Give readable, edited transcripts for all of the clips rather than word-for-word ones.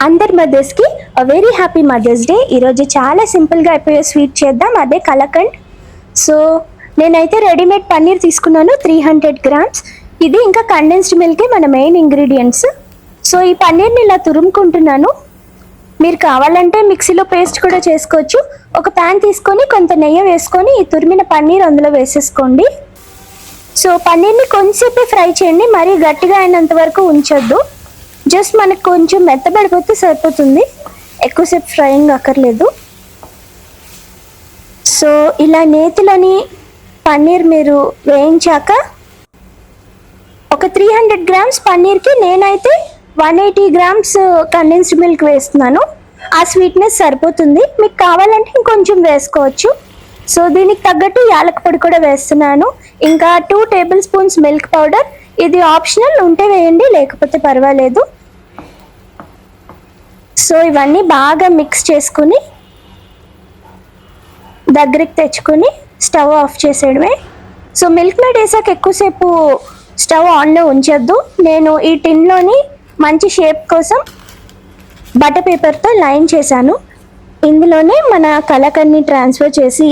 అందరి మదర్స్కి very happy mother's day. ఈరోజు చాలా సింపుల్గా అయిపోయే స్వీట్ చేద్దాం, అదే కలకండ్. సో నేనైతే రెడీమేడ్ పన్నీర్ తీసుకున్నాను 300 గ్రామ్స్. ఇది ఇంకా కండెన్స్డ్ మిల్క్ మన మెయిన్ ఇంగ్రీడియంట్స్. సో ఈ పన్నీర్ని ఇలా తురుముకుంటున్నాను. మీరు కావాలంటే మిక్సీలో పేస్ట్ కూడా చేసుకోవచ్చు. ఒక ప్యాన్ తీసుకొని కొంత నెయ్యి వేసుకొని ఈ తురిమిన పన్నీర్ అందులో వేసేసుకోండి. సో పన్నీర్ని కొంచెంసేపే ఫ్రై చేయండి, మరీ గట్టిగా అయినంత వరకు ఉంచొద్దు. జస్ట్ మనకు కొంచెం మెత్తబడిపోతే సరిపోతుంది, ఎక్కువసేపు ఫ్రైయింగ్ అక్కర్లేదు. సో ఇలా నేతిలోని పన్నీర్ మీరు వేయించాక ఒక 300 గ్రామ్స్ పన్నీర్కి నేనైతే 180 గ్రామ్స్ కండెన్స్డ్ మిల్క్ వేస్తున్నాను. ఆ స్వీట్నెస్ సరిపోతుంది, మీకు కావాలంటే ఇంకొంచెం వేసుకోవచ్చు. సో దీనికి తగ్గట్టు యాలక పొడి కూడా వేస్తున్నాను. ఇంకా 2 టేబుల్ స్పూన్స్ మిల్క్ పౌడర్. ఇది ఆప్షనల్, ఉంటే వేయండి లేకపోతే పర్వాలేదు. సో ఇవన్నీ బాగా మిక్స్ చేసుకుని దగ్గరికి తెచ్చుకొని స్టవ్ ఆఫ్ చేసేయడమే. సో మిల్క్ మేడ్ వేసాక ఎక్కువసేపు స్టవ్ ఆన్లో ఉంచొద్దు. నేను ఈ టిన్లోని మంచి షేప్ కోసం బటర్ పేపర్తో లైన్ చేశాను. ఇందులోనే మన కలకండ్ని ట్రాన్స్ఫర్ చేసి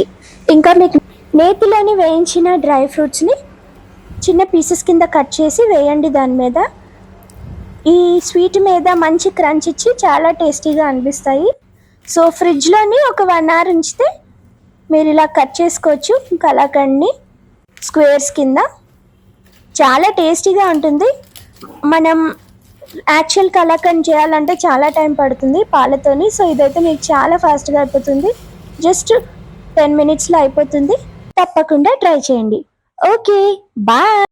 ఇంకా మీకు నేతిలోని వేయించిన డ్రై ఫ్రూట్స్ని చిన్న పీసెస్ కింద కట్ చేసి వేయండి దాని మీద. ఈ స్వీట్ మీద మంచి క్రంచ్ ఇచ్చి చాలా టేస్టీగా అనిపిస్తాయి. సో ఫ్రిడ్జ్లోని ఒక 1 అవర్ ఉంచితే మీరు ఇలా కట్ చేసుకోవచ్చు కలాకండ్ని స్క్వేర్స్ కింద. చాలా టేస్టీగా ఉంటుంది. మనం యాక్చువల్ కలాకండ్ చేయాలంటే చాలా టైం పడుతుంది పాలతోని. సో ఇదైతే మీకు చాలా ఫాస్ట్గా అయిపోతుంది, జస్ట్ 10 మినిట్స్లో అయిపోతుంది. తప్పకుండా ట్రై చేయండి. Okay, bye.